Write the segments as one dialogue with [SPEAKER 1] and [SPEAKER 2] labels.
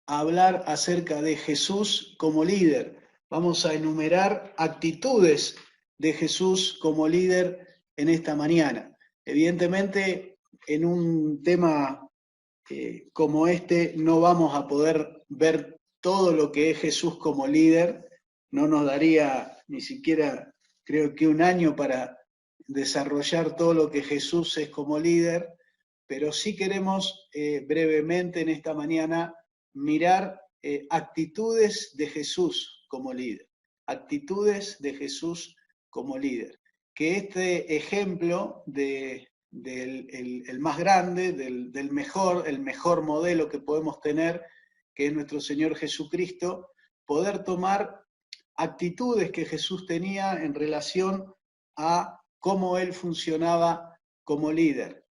[SPEAKER 1] a hablar acerca de Jesús como líder. Vamos a enumerar actitudes de Jesús como líder en esta mañana. Evidentemente, en un tema como este no vamos a poder ver todo lo que es Jesús como líder. No nos daría ni siquiera, creo que un año para desarrollar todo lo que Jesús es como líder, pero sí queremos brevemente en esta mañana mirar actitudes de Jesús como líder, actitudes de Jesús como líder. Que este ejemplo del el más grande, del mejor, el mejor modelo que podemos tener, que es nuestro Señor Jesucristo, poder tomar actitudes que Jesús tenía en relación a cómo Él funcionaba como líder.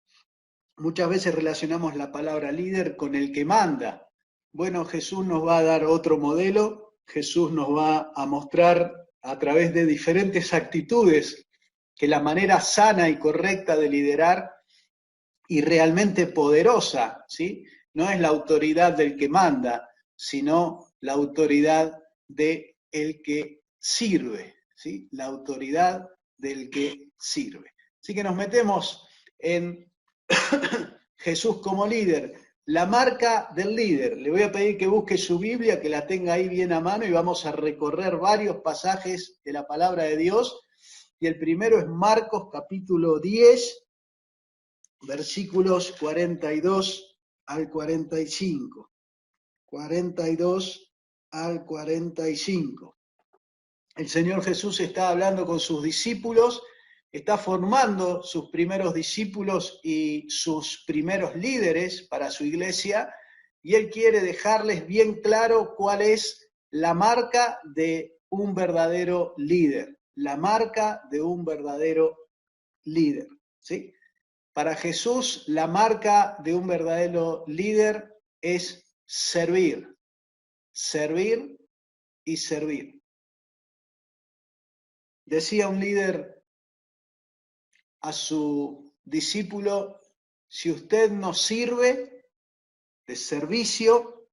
[SPEAKER 1] Muchas veces relacionamos la palabra líder con el que manda. Bueno, Jesús nos va a dar otro modelo, Jesús nos va a mostrar a través de diferentes actitudes que la manera sana y correcta de liderar y realmente poderosa, ¿sí? No es la autoridad del que manda, sino la autoridad del que sirve, ¿sí? La autoridad del que sirve. Así que nos metemos en Jesús como líder, la marca del líder. Le voy a pedir que busque su Biblia, que la tenga ahí bien a mano y vamos a recorrer varios pasajes de la palabra de Dios. Y el primero es Marcos capítulo 10, versículos 42 al 45. 42 al 45. El Señor Jesús está hablando con sus discípulos, está formando sus primeros discípulos y sus primeros líderes para su iglesia, y Él quiere dejarles bien claro cuál es la marca de un verdadero líder, la marca de un verdadero líder, ¿sí? Para Jesús, la marca de un verdadero líder es servir, servir y servir. Decía un líder a su discípulo, si usted no sirve de servicio,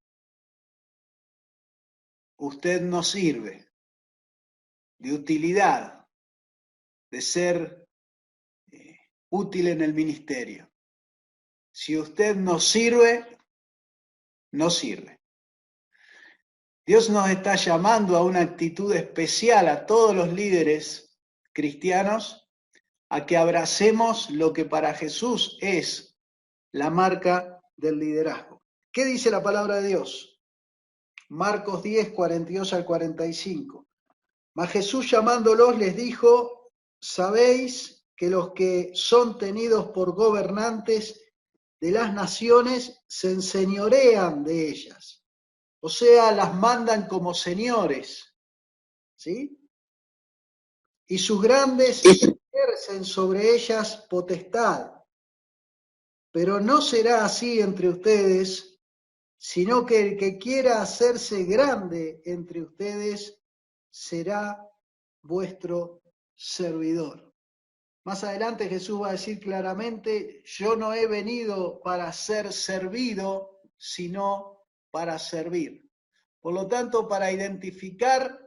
[SPEAKER 1] usted no sirve de utilidad, de ser útil en el ministerio. Si usted no sirve, no sirve. Dios nos está llamando a una actitud especial a todos los líderes cristianos, a que abracemos lo que para Jesús es la marca del liderazgo. ¿Qué dice la palabra de Dios? Marcos 10, 42 al 45. Mas Jesús llamándolos les dijo, sabéis que los que son tenidos por gobernantes de las naciones se enseñorean de ellas, o sea, las mandan como señores, ¿sí? Y sus grandes ejercen sobre ellas potestad. Pero no será así entre ustedes, sino que el que quiera hacerse grande entre ustedes será vuestro servidor. Más adelante Jesús va a decir claramente, yo no he venido para ser servido, sino para servir. Por lo tanto, para identificar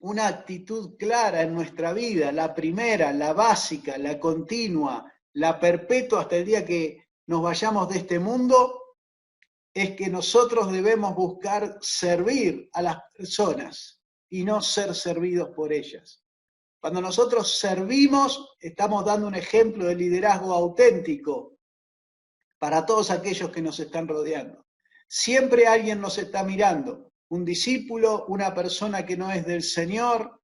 [SPEAKER 1] una actitud clara en nuestra vida, la primera, la básica, la continua, la perpetua hasta el día que nos vayamos de este mundo, es que nosotros debemos buscar servir a las personas y no ser servidos por ellas. Cuando nosotros servimos, estamos dando un ejemplo de liderazgo auténtico para todos aquellos que nos están rodeando. Siempre alguien nos está mirando, un discípulo, una persona que no es del Señor,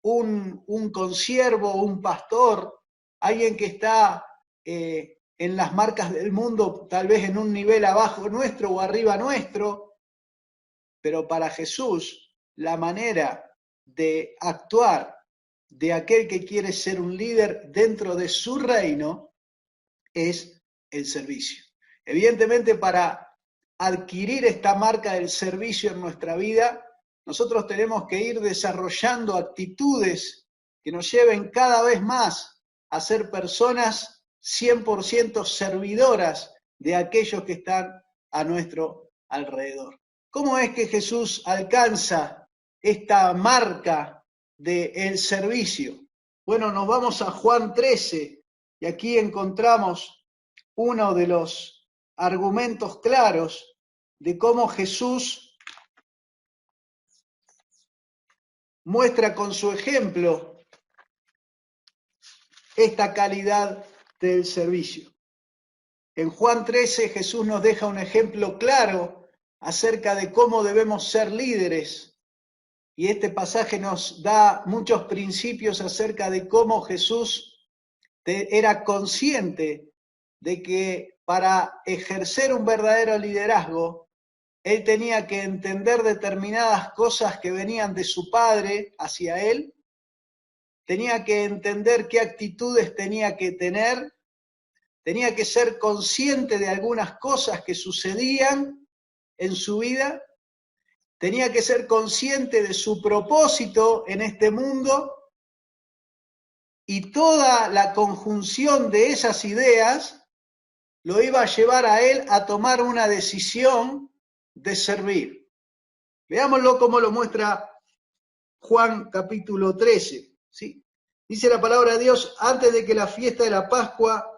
[SPEAKER 1] un consiervo, un pastor, alguien que está en las marcas del mundo, tal vez en un nivel abajo nuestro o arriba nuestro, pero para Jesús la manera de actuar de aquel que quiere ser un líder dentro de su reino es el servicio. Evidentemente, para adquirir esta marca del servicio en nuestra vida, nosotros tenemos que ir desarrollando actitudes que nos lleven cada vez más a ser personas 100% servidoras de aquellos que están a nuestro alrededor. ¿Cómo es que Jesús alcanza esta marca del servicio? Bueno, nos vamos a Juan 13 y aquí encontramos uno de los argumentos claros de cómo Jesús muestra con su ejemplo esta calidad del servicio. En Juan 13 Jesús nos deja un ejemplo claro acerca de cómo debemos ser líderes, y este pasaje nos da muchos principios acerca de cómo Jesús era consciente de que para ejercer un verdadero liderazgo, él tenía que entender determinadas cosas que venían de su padre hacia él, tenía que entender qué actitudes tenía que tener, tenía que ser consciente de algunas cosas que sucedían en su vida, tenía que ser consciente de su propósito en este mundo, y toda la conjunción de esas ideas lo iba a llevar a él a tomar una decisión de servir. Veámoslo cómo lo muestra Juan capítulo 13. ¿Sí? Dice la palabra de Dios: antes de que la fiesta de la Pascua,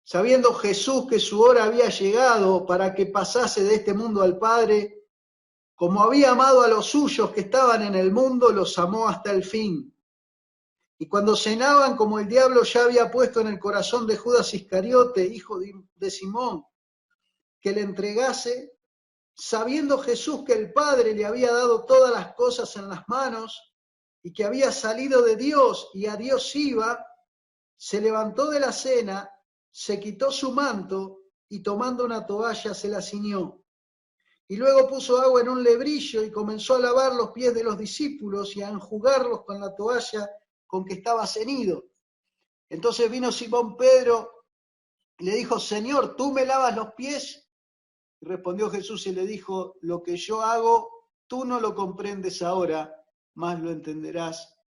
[SPEAKER 1] sabiendo Jesús que su hora había llegado para que pasase de este mundo al Padre, como había amado a los suyos que estaban en el mundo, los amó hasta el fin. Y cuando cenaban, como el diablo ya había puesto en el corazón de Judas Iscariote, hijo de Simón, que le entregase, sabiendo Jesús que el Padre le había dado todas las cosas en las manos y que había salido de Dios y a Dios iba, se levantó de la cena, se quitó su manto y tomando una toalla se la ciñó. Y luego puso agua en un lebrillo y comenzó a lavar los pies de los discípulos y a enjugarlos con la toalla con que estaba ceñido. Entonces vino Simón Pedro y le dijo: Señor, ¿tú me lavas los pies? Y respondió Jesús y le dijo: lo que yo hago, tú no lo comprendes ahora, mas lo entenderás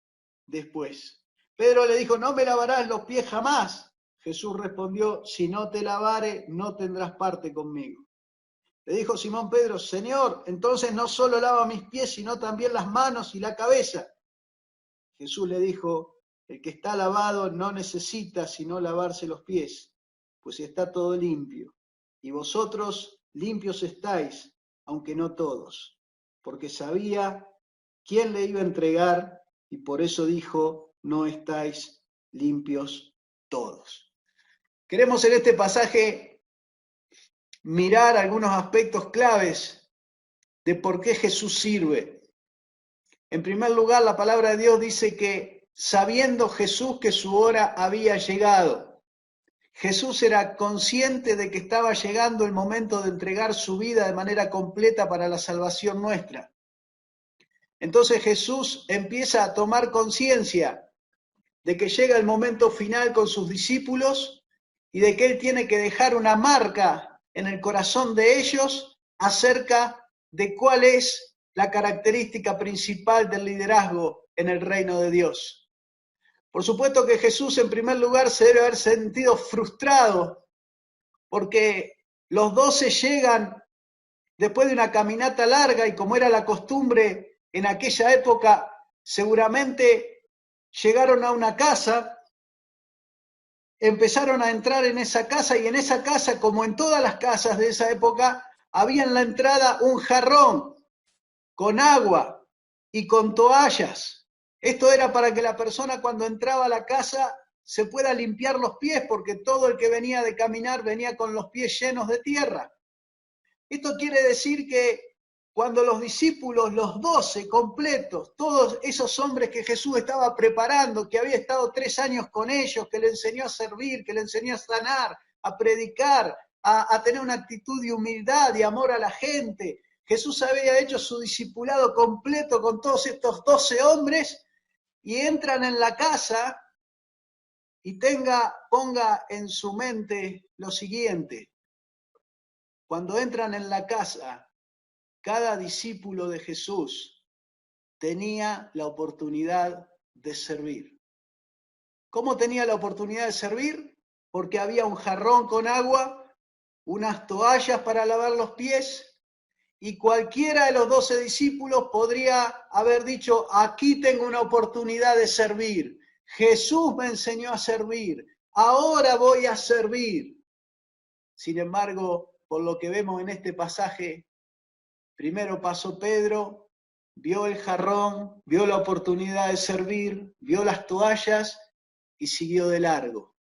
[SPEAKER 1] después. Pedro le dijo: no me lavarás los pies jamás. Jesús respondió: si no te lavare, no tendrás parte conmigo. Le dijo Simón Pedro: Señor, entonces no solo lava mis pies, sino también las manos y la cabeza. Jesús le dijo: el que está lavado no necesita sino lavarse los pies, pues está todo limpio. Y vosotros limpios estáis, aunque no todos. Porque sabía quién le iba a entregar, y por eso dijo: no estáis limpios todos. Queremos en este pasaje mirar algunos aspectos claves de por qué Jesús sirve. En primer lugar, la palabra de Dios dice que sabiendo Jesús que su hora había llegado, Jesús era consciente de que estaba llegando el momento de entregar su vida de manera completa para la salvación nuestra. Entonces Jesús empieza a tomar conciencia de que llega el momento final con sus discípulos y de que Él tiene que dejar una marca en el corazón de ellos acerca de cuál es la característica principal del liderazgo en el reino de Dios. Por supuesto que Jesús, en primer lugar, se debe haber sentido frustrado porque los 12 llegan después de una caminata larga y, como era la costumbre en aquella época, seguramente llegaron a una casa, empezaron a entrar en esa casa, y en esa casa, como en todas las casas de esa época, había en la entrada un jarrón con agua y con toallas. Esto era para que la persona, cuando entraba a la casa, se pueda limpiar los pies, porque todo el que venía de caminar venía con los pies llenos de tierra. Esto quiere decir que cuando los discípulos, los 12 completos, todos esos hombres que Jesús estaba preparando, que había estado 3 años con ellos, que le enseñó a servir, que le enseñó a sanar, a predicar, a tener una actitud de humildad y amor a la gente, Jesús había hecho su discipulado completo con todos estos 12 hombres, y entran en la casa y ponga en su mente lo siguiente: cuando entran en la casa, cada discípulo de Jesús tenía la oportunidad de servir. ¿Cómo tenía la oportunidad de servir? Porque había un jarrón con agua, unas toallas para lavar los pies y cualquiera de los 12 discípulos podría haber dicho, aquí tengo una oportunidad de servir. Jesús me enseñó a servir, ahora voy a servir. Sin embargo, por lo que vemos en este pasaje, primero pasó Pedro, vio el jarrón, vio la oportunidad de servir, vio las toallas y siguió de largo.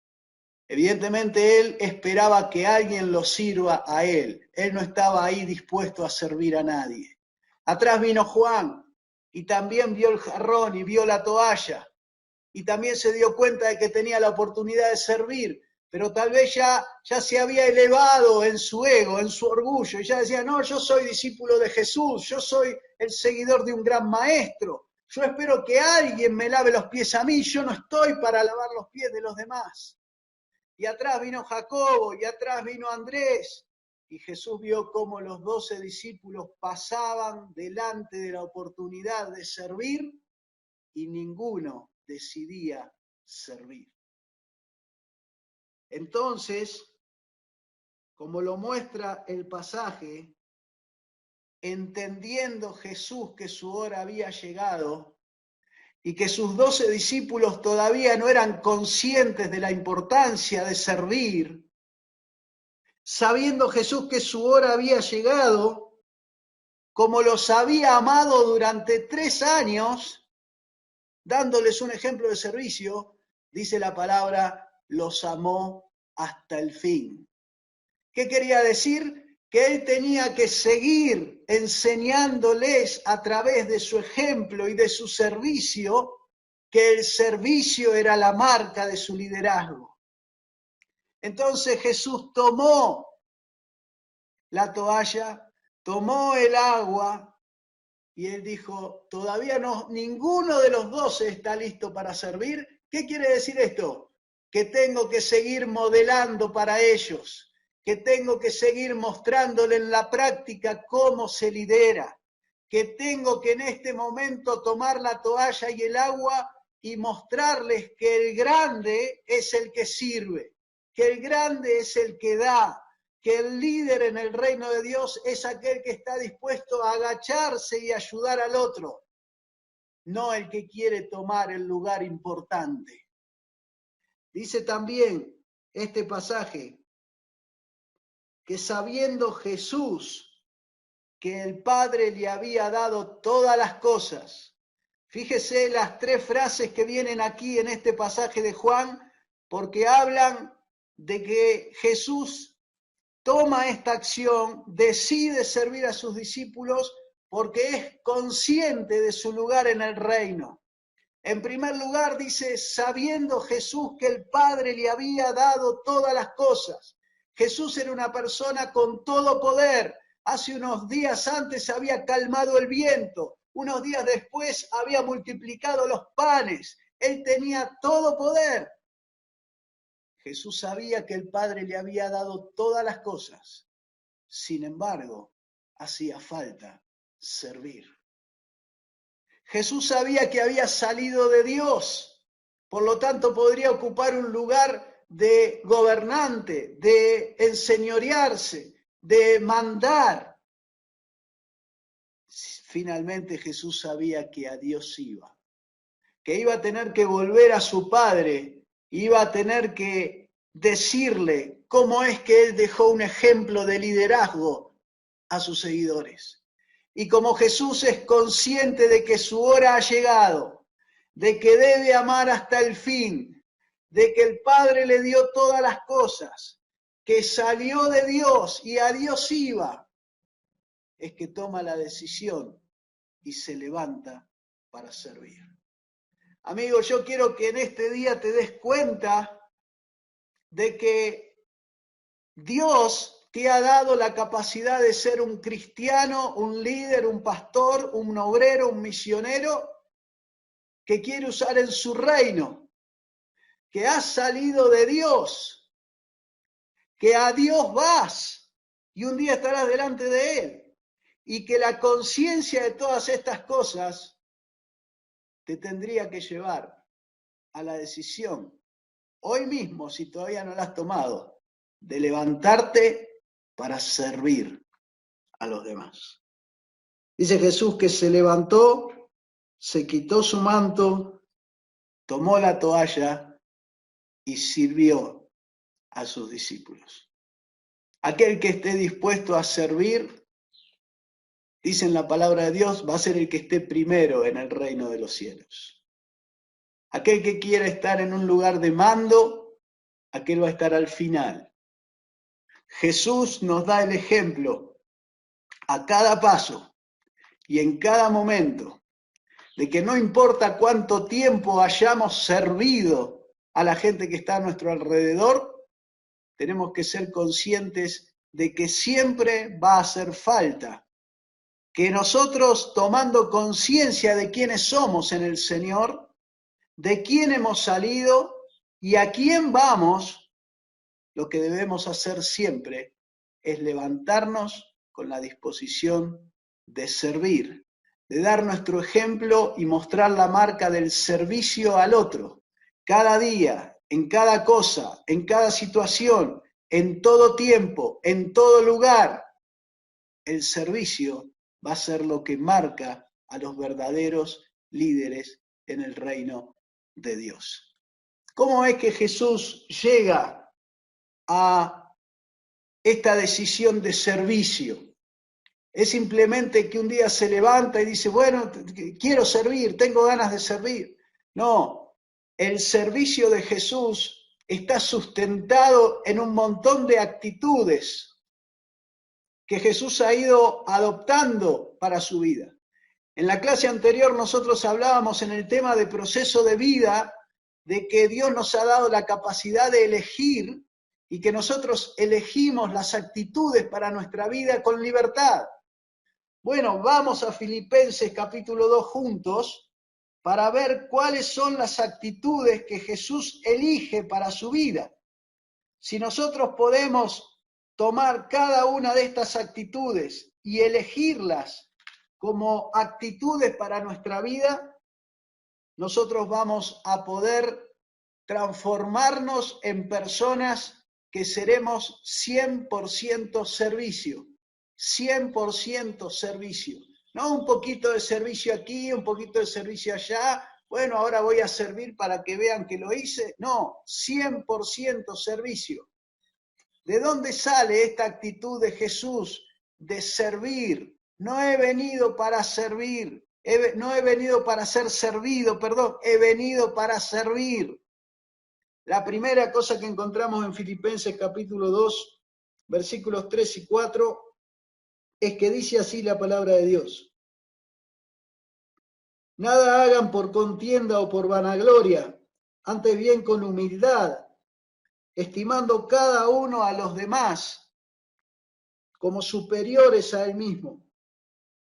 [SPEAKER 1] Evidentemente él esperaba que alguien lo sirva a él. Él no estaba ahí dispuesto a servir a nadie. Atrás vino Juan y también vio el jarrón y vio la toalla. Y también se dio cuenta de que tenía la oportunidad de servir, pero tal vez ya se había elevado en su ego, en su orgullo, y ya decía, no, yo soy discípulo de Jesús, yo soy el seguidor de un gran maestro, yo espero que alguien me lave los pies a mí, yo no estoy para lavar los pies de los demás. Y atrás vino Jacobo, y atrás vino Andrés, y Jesús vio cómo los 12 discípulos pasaban delante de la oportunidad de servir, y ninguno decidía servir. Entonces, como lo muestra el pasaje, entendiendo Jesús que su hora había llegado y que sus 12 discípulos todavía no eran conscientes de la importancia de servir, sabiendo Jesús que su hora había llegado, como los había amado durante 3 años, dándoles un ejemplo de servicio, dice la palabra, los amó hasta el fin. ¿Qué quería decir? Que él tenía que seguir enseñándoles a través de su ejemplo y de su servicio, que el servicio era la marca de su liderazgo. Entonces Jesús tomó la toalla, tomó el agua y él dijo, todavía no, ninguno de los 12 está listo para servir. ¿Qué quiere decir esto? Que tengo que seguir modelando para ellos, que tengo que seguir mostrándole en la práctica cómo se lidera, que tengo que en este momento tomar la toalla y el agua y mostrarles que el grande es el que sirve, que el grande es el que da, que el líder en el reino de Dios es aquel que está dispuesto a agacharse y ayudar al otro, no el que quiere tomar el lugar importante. Dice también este pasaje que sabiendo Jesús que el Padre le había dado todas las cosas, fíjese las 3 frases que vienen aquí en este pasaje de Juan, porque hablan de que Jesús toma esta acción, decide servir a sus discípulos porque es consciente de su lugar en el reino. En primer lugar dice, sabiendo Jesús que el Padre le había dado todas las cosas. Jesús era una persona con todo poder. Hace unos días antes había calmado el viento, unos días después había multiplicado los panes. Él tenía todo poder. Jesús sabía que el Padre le había dado todas las cosas. Sin embargo, hacía falta servir. Jesús sabía que había salido de Dios, por lo tanto podría ocupar un lugar de gobernante, de enseñorearse, de mandar. Finalmente Jesús sabía que a Dios iba, que iba a tener que volver a su Padre, iba a tener que decirle cómo es que él dejó un ejemplo de liderazgo a sus seguidores. Y como Jesús es consciente de que su hora ha llegado, de que debe amar hasta el fin, de que el Padre le dio todas las cosas, que salió de Dios y a Dios iba, es que toma la decisión y se levanta para servir. Amigo, yo quiero que en este día te des cuenta de que Dios te ha dado la capacidad de ser un cristiano, un líder, un pastor, un obrero, un misionero que quiere usar en su reino, que has salido de Dios, que a Dios vas y un día estarás delante de Él, y que la conciencia de todas estas cosas te tendría que llevar a la decisión, hoy mismo, si todavía no la has tomado, de levantarte para servir a los demás. Dice Jesús que se levantó, se quitó su manto, tomó la toalla y sirvió a sus discípulos. Aquel que esté dispuesto a servir, dice en la palabra de Dios, va a ser el que esté primero en el reino de los cielos. Aquel que quiera estar en un lugar de mando, aquel va a estar al final. Jesús nos da el ejemplo a cada paso y en cada momento de que no importa cuánto tiempo hayamos servido a la gente que está a nuestro alrededor, tenemos que ser conscientes de que siempre va a hacer falta que nosotros, tomando conciencia de quiénes somos en el Señor, de quién hemos salido y a quién vamos, lo que debemos hacer siempre es levantarnos con la disposición de servir, de dar nuestro ejemplo y mostrar la marca del servicio al otro, cada día, en cada cosa, en cada situación, en todo tiempo, en todo lugar. El servicio va a ser lo que marca a los verdaderos líderes en el reino de Dios. ¿Cómo es que Jesús llega a esta decisión de servicio? Es simplemente que un día se levanta y dice, bueno, quiero servir, tengo ganas de servir. No, el servicio de Jesús está sustentado en un montón de actitudes que Jesús ha ido adoptando para su vida. En la clase anterior nosotros hablábamos en el tema de proceso de vida, de que Dios nos ha dado la capacidad de elegir y que nosotros elegimos las actitudes para nuestra vida con libertad. Bueno, vamos a Filipenses capítulo 2 juntos para ver cuáles son las actitudes que Jesús elige para su vida. Si nosotros podemos tomar cada una de estas actitudes y elegirlas como actitudes para nuestra vida, nosotros vamos a poder transformarnos en personas que seremos 100% servicio, 100% servicio. No un poquito de servicio aquí, un poquito de servicio allá, bueno, ahora voy a servir para que vean que lo hice. No, 100% servicio. ¿De dónde sale esta actitud de Jesús de servir? No he venido para servir, no he venido para ser servido, perdón, he venido para servir. La primera cosa que encontramos en Filipenses capítulo 2, versículos 3 y 4, es que dice así la palabra de Dios. Nada hagan por contienda o por vanagloria, antes bien con humildad, estimando cada uno a los demás como superiores a él mismo,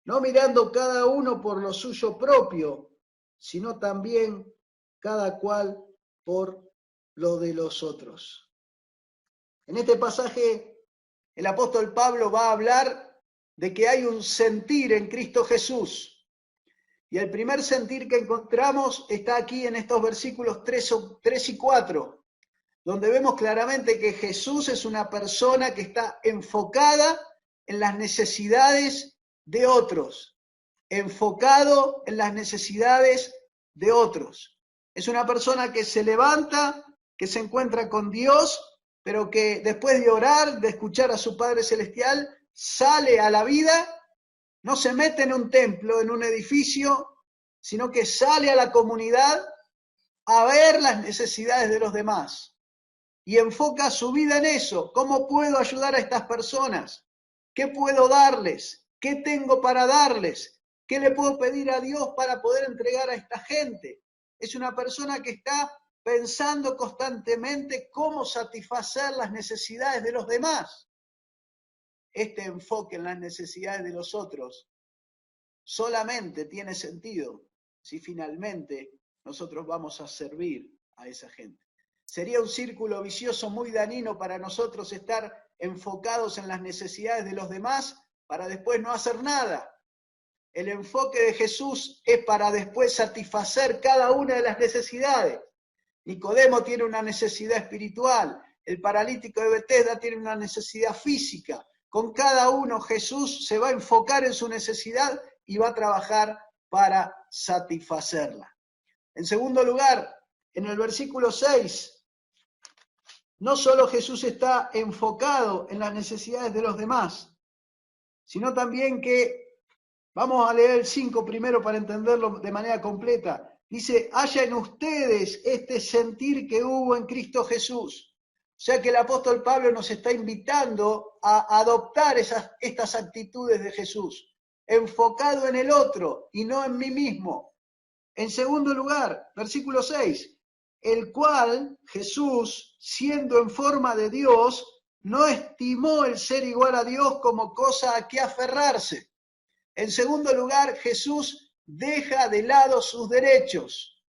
[SPEAKER 1] no mirando cada uno por lo suyo propio, sino también cada cual por lo de los otros. En este pasaje, el apóstol Pablo va a hablar de que hay un sentir en Cristo Jesús. Y el primer sentir que encontramos está aquí en estos versículos 3 y 4, donde vemos claramente que Jesús es una persona que está enfocada en las necesidades de otros, enfocado en las necesidades de otros. Es una persona que se levanta, que se encuentra con Dios, pero que después de orar, de escuchar a su Padre Celestial, sale a la vida, no se mete en un templo, en un edificio, sino que sale a la comunidad a ver las necesidades de los demás. Y enfoca su vida en eso. ¿Cómo puedo ayudar a estas personas? ¿Qué puedo darles? ¿Qué tengo para darles? ¿Qué le puedo pedir a Dios para poder entregar a esta gente? Es una persona que está pensando constantemente cómo satisfacer las necesidades de los demás. Este enfoque en las necesidades de los otros solamente tiene sentido si finalmente nosotros vamos a servir a esa gente. Sería un círculo vicioso muy dañino para nosotros estar enfocados en las necesidades de los demás para después no hacer nada. El enfoque de Jesús es para después satisfacer cada una de las necesidades. Nicodemo tiene una necesidad espiritual, el paralítico de Betesda tiene una necesidad física. Con cada uno Jesús se va a enfocar en su necesidad y va a trabajar para satisfacerla. En segundo lugar, en el versículo 6, no solo Jesús está enfocado en las necesidades de los demás, sino también que, vamos a leer el 5 primero para entenderlo de manera completa. Dice, haya en ustedes este sentir que hubo en Cristo Jesús. O sea que el apóstol Pablo nos está invitando a adoptar estas actitudes de Jesús, enfocado en el otro y no en mí mismo. En segundo lugar, versículo 6, el cual Jesús, siendo en forma de Dios, no estimó el ser igual a Dios como cosa a que aferrarse. En segundo lugar, Jesús deja de lado sus derechos.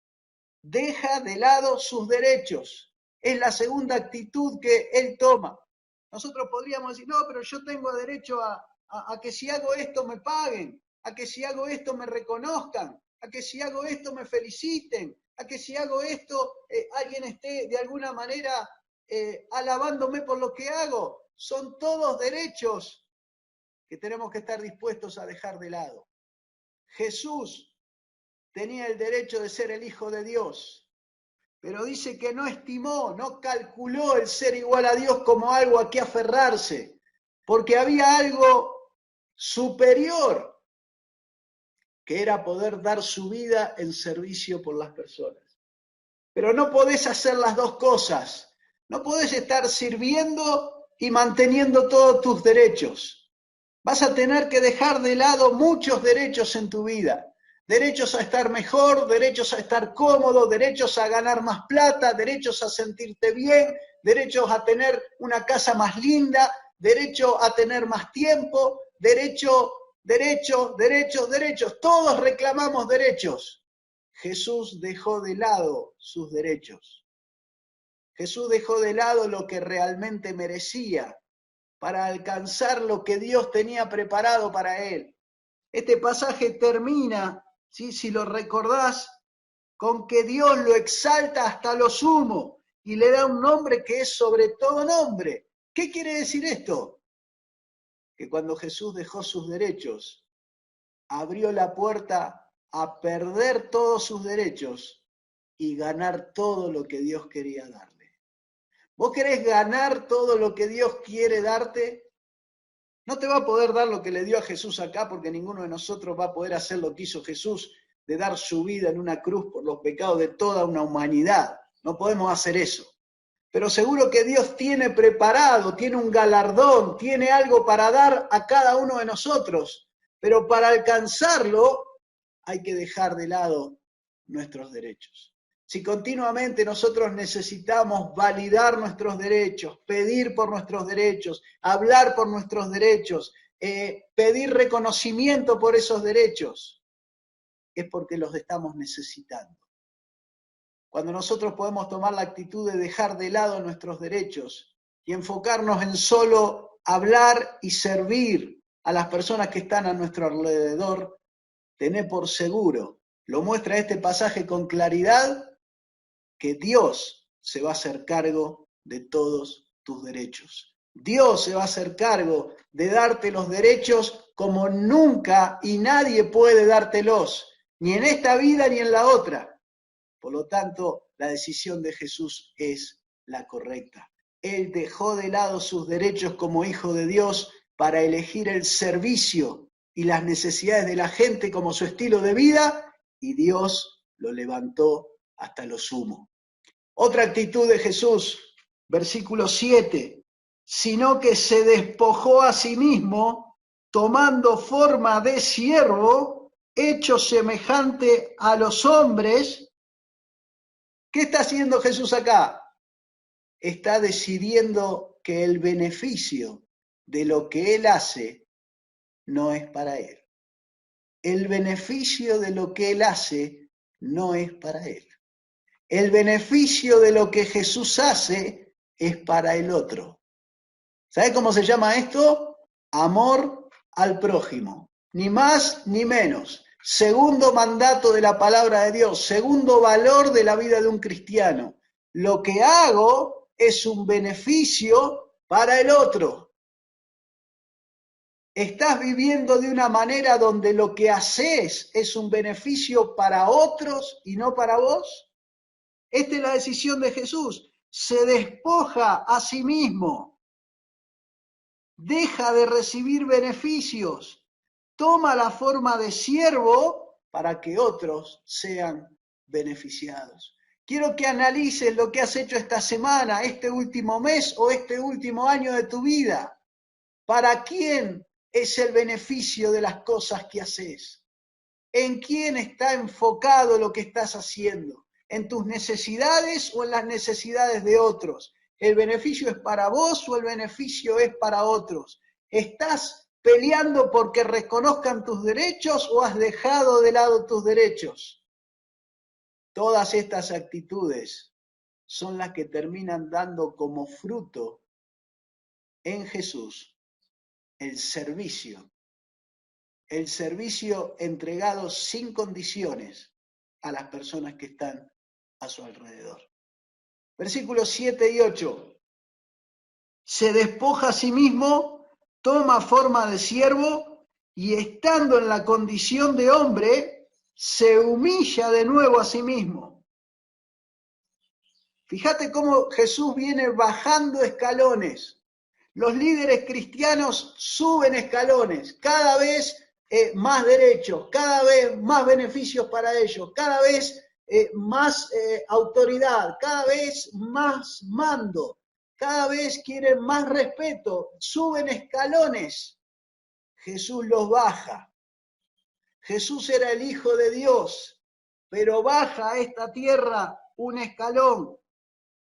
[SPEAKER 1] Deja de lado sus derechos. Es la segunda actitud que él toma. Nosotros podríamos decir, no, pero yo tengo derecho a que si hago esto me paguen, a que si hago esto me reconozcan, a que si hago esto me feliciten, a que si hago esto alguien esté de alguna manera alabándome por lo que hago. Son todos derechos que tenemos que estar dispuestos a dejar de lado. Jesús tenía el derecho de ser el Hijo de Dios, pero dice que no estimó, no calculó el ser igual a Dios como algo a que aferrarse, porque había algo superior, que era poder dar su vida en servicio por las personas. Pero no podés hacer las dos cosas, no podés estar sirviendo y manteniendo todos tus derechos. Vas a tener que dejar de lado muchos derechos en tu vida. Derechos a estar mejor, derechos a estar cómodo, derechos a ganar más plata, derechos a sentirte bien, derechos a tener una casa más linda, derecho a tener más tiempo, derechos. Todos reclamamos derechos. Jesús dejó de lado sus derechos. Jesús dejó de lado lo que realmente merecía para alcanzar lo que Dios tenía preparado para él. Este pasaje termina, ¿sí? Si lo recordás, con que Dios lo exalta hasta lo sumo y le da un nombre que es sobre todo nombre. ¿Qué quiere decir esto? Que cuando Jesús dejó sus derechos, abrió la puerta a perder todos sus derechos y ganar todo lo que Dios quería darle. ¿Vos querés ganar todo lo que Dios quiere darte? No te va a poder dar lo que le dio a Jesús acá, porque ninguno de nosotros va a poder hacer lo que hizo Jesús, de dar su vida en una cruz por los pecados de toda una humanidad. No podemos hacer eso. Pero seguro que Dios tiene preparado, tiene un galardón, tiene algo para dar a cada uno de nosotros. Pero para alcanzarlo hay que dejar de lado nuestros derechos. Si continuamente nosotros necesitamos validar nuestros derechos, pedir por nuestros derechos, hablar por nuestros derechos, pedir reconocimiento por esos derechos, es porque los estamos necesitando. Cuando nosotros podemos tomar la actitud de dejar de lado nuestros derechos y enfocarnos en solo hablar y servir a las personas que están a nuestro alrededor, tené por seguro, lo muestra este pasaje con claridad, que Dios se va a hacer cargo de todos tus derechos. Dios se va a hacer cargo de darte los derechos como nunca y nadie puede dártelos, ni en esta vida ni en la otra. Por lo tanto, la decisión de Jesús es la correcta. Él dejó de lado sus derechos como hijo de Dios para elegir el servicio y las necesidades de la gente como su estilo de vida, y Dios lo levantó hasta lo sumo. Otra actitud de Jesús, versículo 7, sino que se despojó a sí mismo, tomando forma de siervo, hecho semejante a los hombres. ¿Qué está haciendo Jesús acá? Está decidiendo que el beneficio de lo que Él hace no es para Él. El beneficio de lo que Él hace no es para Él. El beneficio de lo que Jesús hace es para el otro. ¿Sabes cómo se llama esto? Amor al prójimo. Ni más ni menos. Segundo mandato de la palabra de Dios. Segundo valor de la vida de un cristiano. Lo que hago es un beneficio para el otro. ¿Estás viviendo de una manera donde lo que haces es un beneficio para otros y no para vos? Esta es la decisión de Jesús. Se despoja a sí mismo. Deja de recibir beneficios. Toma la forma de siervo para que otros sean beneficiados. Quiero que analices lo que has hecho esta semana, este último mes o este último año de tu vida. ¿Para quién es el beneficio de las cosas que haces? ¿En quién está enfocado lo que estás haciendo? ¿En tus necesidades o en las necesidades de otros? ¿El beneficio es para vos o el beneficio es para otros? ¿Estás peleando porque reconozcan tus derechos o has dejado de lado tus derechos? Todas estas actitudes son las que terminan dando como fruto en Jesús el servicio entregado sin condiciones a las personas que están a su alrededor. Versículos 7 y 8. Se despoja a sí mismo, toma forma de siervo y estando en la condición de hombre, se humilla de nuevo a sí mismo. Fíjate cómo Jesús viene bajando escalones. Los líderes cristianos suben escalones, cada vez más derechos, cada vez más beneficios para ellos, cada vez más autoridad, cada vez más mando, cada vez quieren más respeto, suben escalones. Jesús los baja. Jesús era el Hijo de Dios, pero baja a esta tierra un escalón.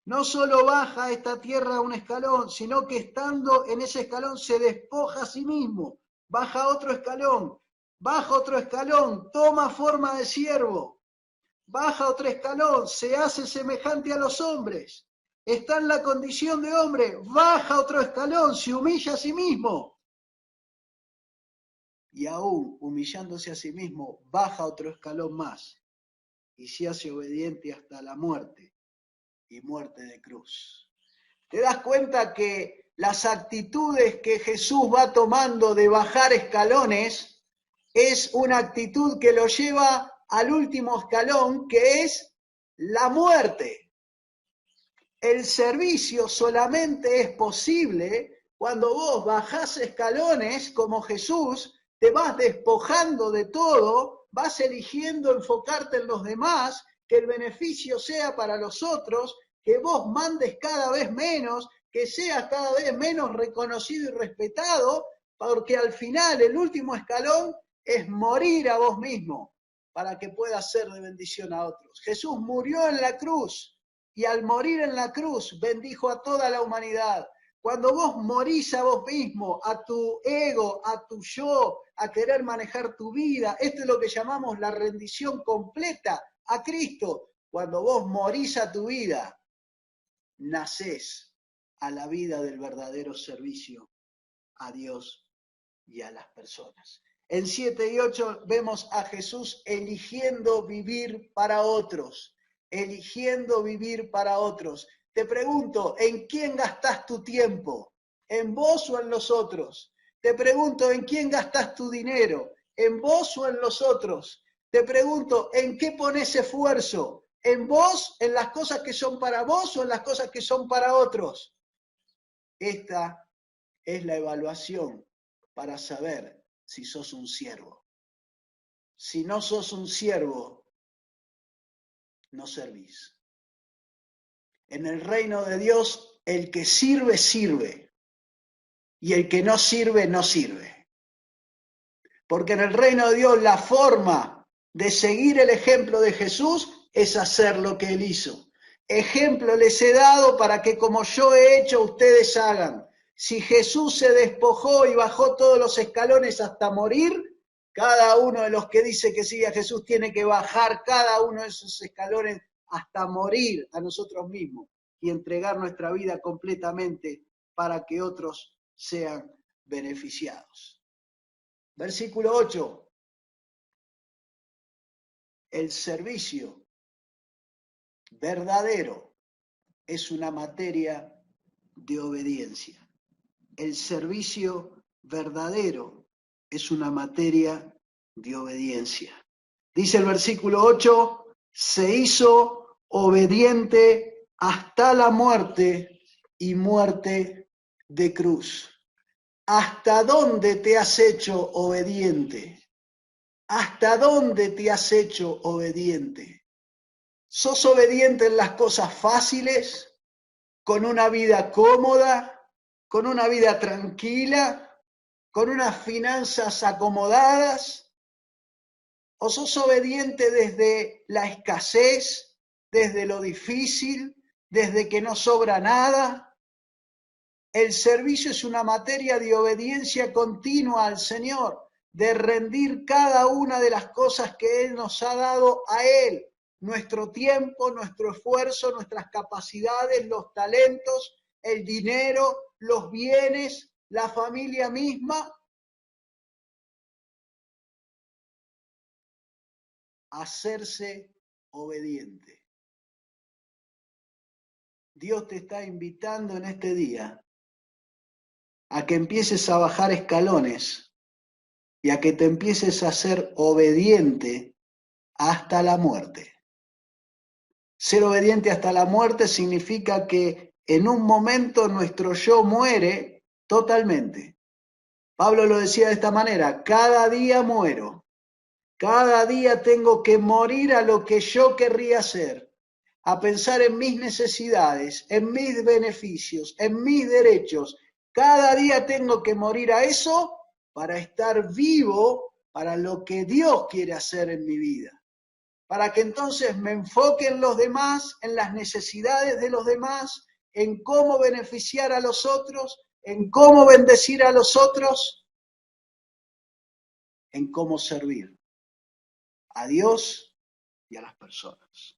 [SPEAKER 1] No solo baja a esta tierra un escalón, sino que estando en ese escalón se despoja a sí mismo, baja otro escalón, toma forma de siervo, baja otro escalón, se hace semejante a los hombres, está en la condición de hombre, baja otro escalón, se humilla a sí mismo. Y aún humillándose a sí mismo, baja otro escalón más y se hace obediente hasta la muerte y muerte de cruz. ¿Te das cuenta que las actitudes que Jesús va tomando de bajar escalones es una actitud que lo lleva al último escalón, que es la muerte? El servicio solamente es posible cuando vos bajás escalones como Jesús, te vas despojando de todo, vas eligiendo enfocarte en los demás, que el beneficio sea para los otros, que vos mandes cada vez menos, que seas cada vez menos reconocido y respetado, porque al final el último escalón es morir a vos mismo para que puedas ser de bendición a otros. Jesús murió en la cruz y al morir en la cruz bendijo a toda la humanidad. Cuando vos morís a vos mismo, a tu ego, a tu yo, a querer manejar tu vida, esto es lo que llamamos la rendición completa a Cristo. Cuando vos morís a tu vida, nacés a la vida del verdadero servicio a Dios y a las personas. En 7 y 8 vemos a Jesús eligiendo vivir para otros, eligiendo vivir para otros. Te pregunto, ¿en quién gastás tu tiempo? ¿En vos o en los otros? Te pregunto, ¿en quién gastás tu dinero? ¿En vos o en los otros? Te pregunto, ¿en qué pones esfuerzo? ¿En vos, en las cosas que son para vos o en las cosas que son para otros? Esta es la evaluación para saber si sos un siervo. Si no sos un siervo, no servís. En el reino de Dios, el que sirve, sirve. Y el que no sirve, no sirve. Porque en el reino de Dios la forma de seguir el ejemplo de Jesús es hacer lo que Él hizo. Ejemplo les he dado para que como yo he hecho, ustedes hagan. Si Jesús se despojó y bajó todos los escalones hasta morir, cada uno de los que dice que sigue a Jesús tiene que bajar cada uno de esos escalones hasta morir a nosotros mismos y entregar nuestra vida completamente para que otros sean beneficiados. Versículo 8. El servicio verdadero es una materia de obediencia. El servicio verdadero es una materia de obediencia. Dice el versículo 8, se hizo obediente hasta la muerte y muerte de cruz. ¿Hasta dónde te has hecho obediente? ¿Hasta dónde te has hecho obediente? ¿Sos obediente en las cosas fáciles, con una vida cómoda, con una vida tranquila, con unas finanzas acomodadas? ¿O sos obediente desde la escasez, desde lo difícil, desde que no sobra nada? El servicio es una materia de obediencia continua al Señor, de rendir cada una de las cosas que Él nos ha dado a Él, nuestro tiempo, nuestro esfuerzo, nuestras capacidades, los talentos, el dinero, los bienes, la familia misma. Hacerse obediente. Dios te está invitando en este día a que empieces a bajar escalones y a que te empieces a ser obediente hasta la muerte. Ser obediente hasta la muerte significa que en un momento nuestro yo muere totalmente. Pablo lo decía de esta manera, cada día muero, cada día tengo que morir a lo que yo querría hacer, a pensar en mis necesidades, en mis beneficios, en mis derechos. Cada día tengo que morir a eso para estar vivo para lo que Dios quiere hacer en mi vida. Para que entonces me enfoque en los demás, en las necesidades de los demás, en cómo beneficiar a los otros, en cómo bendecir a los otros, en cómo servir a Dios y a las personas.